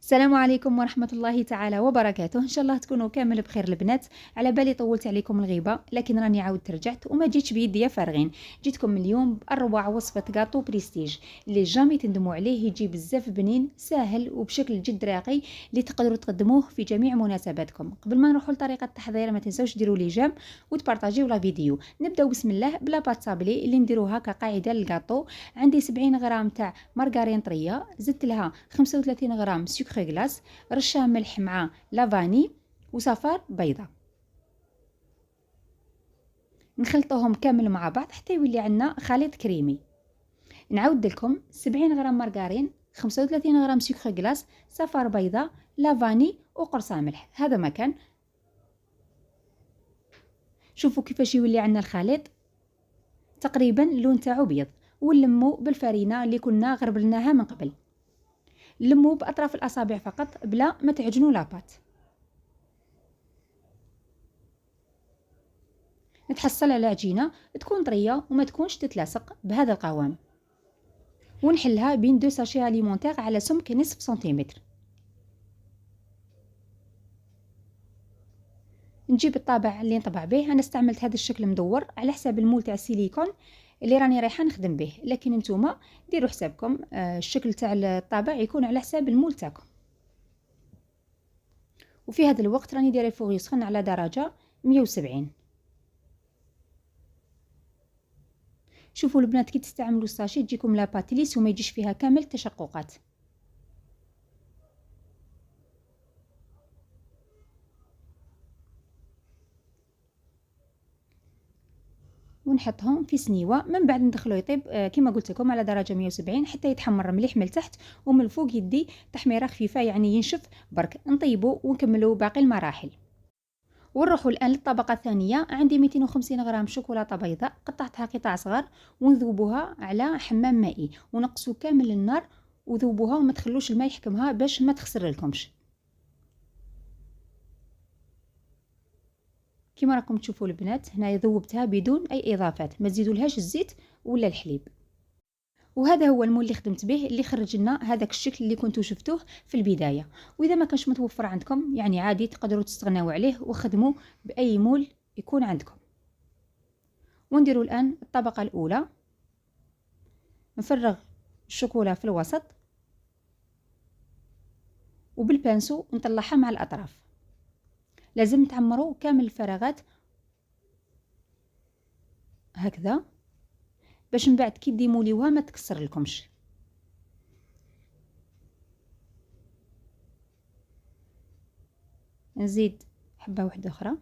السلام عليكم ورحمة الله تعالى وبركاته. إن شاء الله تكونوا كامل بخير البنات. على بالي طولت عليكم الغيبة، لكن راني عاودت رجعت وما جيتش بيديا فارغين. جيتكم اليوم بأروع وصفة غاطو بريستيج اللي جامي تندموا عليه. يجي بزاف بنين، ساهل وبشكل جد راقي اللي تقدروا تقدموه في جميع مناسباتكم. قبل ما نروحوا لطريقة التحضير ما تنسوش ديروا لي جيم وتبارطاجيو لا فيديو. نبداو بسم الله بلا بات صابلي اللي نديروها كقاعدة للغاطو. عندي 70 غرام تاع مارغرين طرية، زدت لها 35 غرام سكر غلاس، رشه ملح مع لافاني وصفار بيضه. نخلطوهم كامل مع بعض حتى يولي عندنا خليط كريمي. نعاود لكم 70 غرام مارغرين، 35 غرام سكر غلاس، صفار بيضه، لافاني وقرصه ملح. هذا ما كان. شوفوا كيفاش يولي عندنا الخليط، تقريبا اللون تاعو بيض. ونلمو بالفرينه اللي كنا غربلناها من قبل. لمو باطراف الاصابع فقط بلا ما تعجنوا لاباط. نتحصل على عجينه تكون طريه وما تكونش تتلاصق بهذا القوام. ونحلها بين دو ساشي اليمونتير على سمك نصف سنتيمتر. نجيب الطابع اللي نطبع به. انا استعملت هذا الشكل مدور على حساب المول تاع السيليكون اللي راني رايحه نخدم به، لكن نتوما ديروا حسابكم الشكل تاع الطابع يكون على حساب المول تاعكم. وفي هذا الوقت راني دايره الفوغ يسخن على درجه 170. شوفوا البنات كي تستعملوا الساشي تجيكم لاباط ليس وما يجيش فيها كامل تشققات. ونحطهم في سنيوه. من بعد ندخلو يطيب كما قلت لكم على درجه 170 حتى يتحمر مليح من التحت ومن الفوق يدي تحميره خفيفه، يعني ينشف برك. نطيبو ونكملو باقي المراحل. ونروحوا الان للطبقه الثانيه. عندي 250 غرام شوكولاته بيضاء قطعتها قطع صغار ونذوبوها على حمام مائي ونقصوا كامل النار وذوبوها وما تخلوش الماء يحكمها باش ما تخسر لكمش. كما راكم تشوفوا البنات هنا ذوبتها بدون اي اضافات، ما تزيدولهاش الزيت ولا الحليب. وهذا هو المول اللي خدمت به اللي خرج لنا هذاك الشكل اللي كنتو شفتوه في البدايه. واذا ما كانش متوفر عندكم يعني عادي تقدروا تستغناو عليه وخدموا باي مول يكون عندكم. ونديروا الان الطبقه الاولى. نفرغ الشوكولا في الوسط وبالبانسو نطلعها مع الاطراف. لازم تعمروا كامل الفراغات هكذا باش من بعد كي ديموليوها ما تكسر لكمش. نزيد حبه واحده اخرى.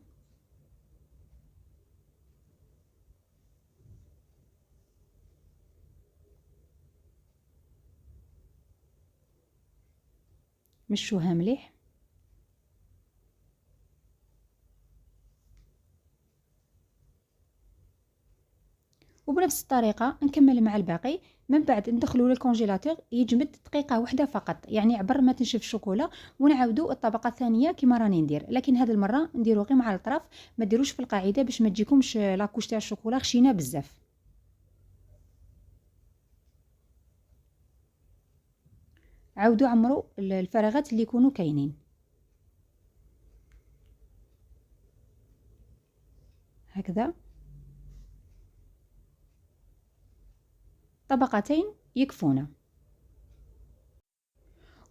مشوها مليح. وبنفس الطريقه نكمل مع الباقي. من بعد ندخلوا للكونجيلاتور يجمد دقيقه واحده فقط، يعني عبر ما تنشف الشوكولا. ونعاودوا الطبقه الثانيه كما راني ندير، لكن هذه المره نديروا غير مع الاطراف، ما ديروش في القاعده باش ما تجيكمش لاكوش تاع الشوكولا خشينه بزاف. عاودوا عمروا الفراغات اللي يكونوا كاينين هكذا. طبقتين يكفونا.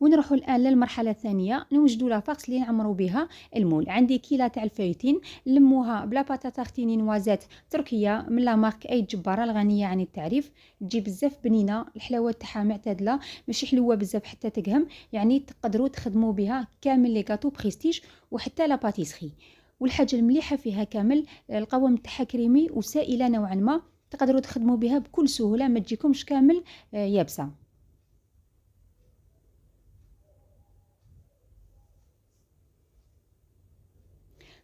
ونروحوا الان للمرحله الثانيه. نوجدوا لافاكس اللي نعمروا بها المول. عندي كيله تاع الفايتين نلموها بلا باتا تارتيني نوازات تركيه من لا مارك اي جباره الغنيه عن التعريف. تجي بزاف بنينه، الحلاوه تاعها معتدله ماشي حلوه بزاف حتى تقهم، يعني تقدروا تخدموا بها كامل لي غاتو بريستيج وحتى لا باتيسري. والحاجه المليحه فيها كامل القوام تاعها كريمي وسائله نوعا ما، تقدروا تخدموا بها بكل سهوله ما تجيكمش كامل يابسه.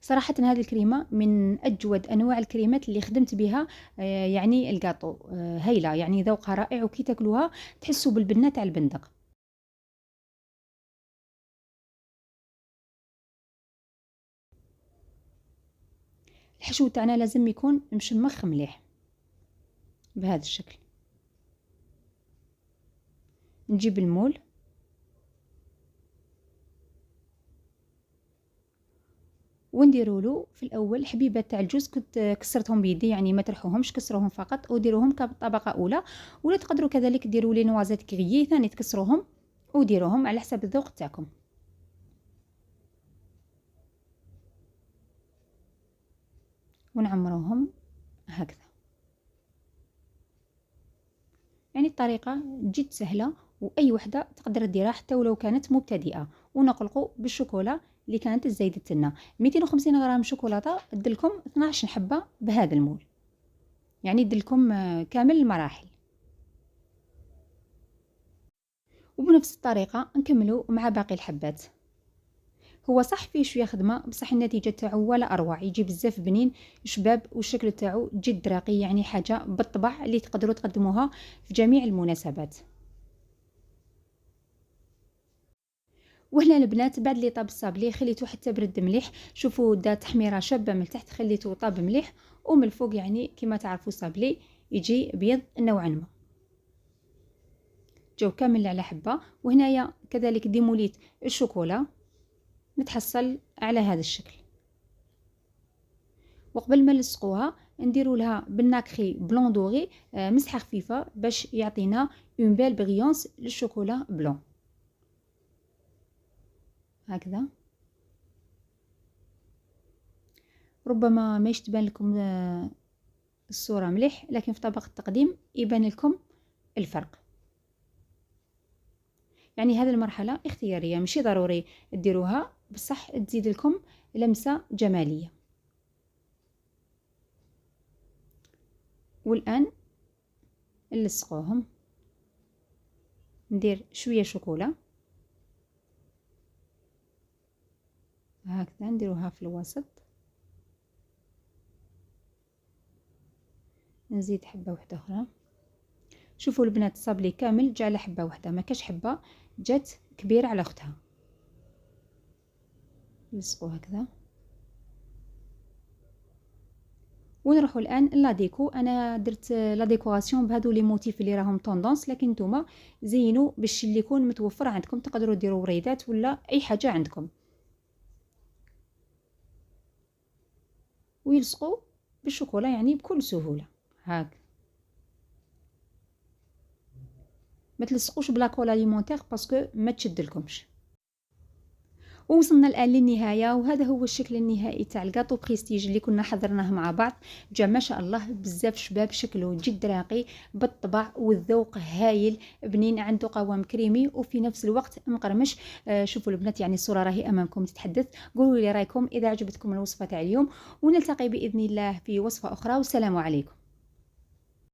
صراحة هذه الكريمة من أجود أنواع الكريمات اللي خدمت بها. يعني الجاتو هايلة، يعني ذوقها رائع وكي تاكلوها تحسوا بالبنة تاع البندق. الحشو تاعنا لازم يكون مشمخ مليح بهذا الشكل. نجيب المول ونديروا له في الاول حبيبات تاع الجوز كنت كسرتهم بيدي، يعني ما ترحوهمش، كسروهم فقط وديروهم كطبقه اولى. ولا تقدروا كذلك ديروا لي نوازات كريي ثاني تكسروهم وديروهم على حسب الذوق تاعكم. ونعمروهم هكذا. يعني الطريقه جد سهله واي وحده تقدر ديرها حتى ولو كانت مبتدئه. ونقلقوا بالشوكولا اللي كانت زايده لنا 250 غرام شوكولاته، دلكم 12 حبه بهذا المول، يعني دلكم كامل المراحل. وبنفس الطريقه نكملوا مع باقي الحبات. هو صح فيه شويه خدمه، بصح النتيجه تاعو ولا اروع، يجي بزاف بنين شباب والشكل تاعو جد راقي، يعني حاجه بالطبع اللي تقدروا تقدموها في جميع المناسبات. وهنا البنات بعد اللي طاب الصابلي خليته حتى برد مليح. شوفوا دا تحميره شابه من تحت، خليته طاب مليح، ومن الفوق يعني كما تعرفوا الصابلي يجي بيض نوعا ما. جو كامل على حبه. وهنايا كذلك ديموليت الشوكولا نتحصل على هذا الشكل. وقبل ما نلصقوها نديروا لها بالناكخي بلون دوري مسحه خفيفه باش يعطينا اون بيل بريونس للشوكولا بلون هكذا. ربما ما تبان لكم الصوره مليح، لكن في طبق التقديم يبان لكم الفرق. يعني هذه المرحله اختياريه، ماشي ضروري ديروها، بصح تزيد لكم لمسه جماليه. والان نلصقوهم. ندير شويه شوكولا هكذا، نديروها في الوسط، نزيد حبه واحده اخرى. شوفوا البنات الصابلي كامل جا على حبه واحده، ما كاش حبه جات كبيره على اختها. نلصقوا هكذا. ونروحوا الان لا ديكو. انا درت لا ديكوراسيون بهذو لي موتيف اللي راهم طوندونس، لكن نتوما زينوا بالشي اللي يكون متوفر عندكم، تقدروا ديروا وريدات ولا اي حاجه عندكم. ويلصقوا بالشوكولا يعني بكل سهوله هاك. ما تلصقوش بلا كول اليمونتير باسكو ما تشدلكمش. ووصلنا الان للنهايه، وهذا هو الشكل النهائي تاع الكاطو بريستيج اللي كنا حضرناه مع بعض. جا ما شاء الله بزاف شباب، شكله جد راقي بالطبع والذوق هايل، بنين، عنده قوام كريمي وفي نفس الوقت مقرمش. شوفوا البنات يعني الصوره راهي امامكم تتحدث. قولوا لي رايكم اذا عجبتكم الوصفه تاع اليوم، ونلتقي باذن الله في وصفه اخرى، والسلام عليكم.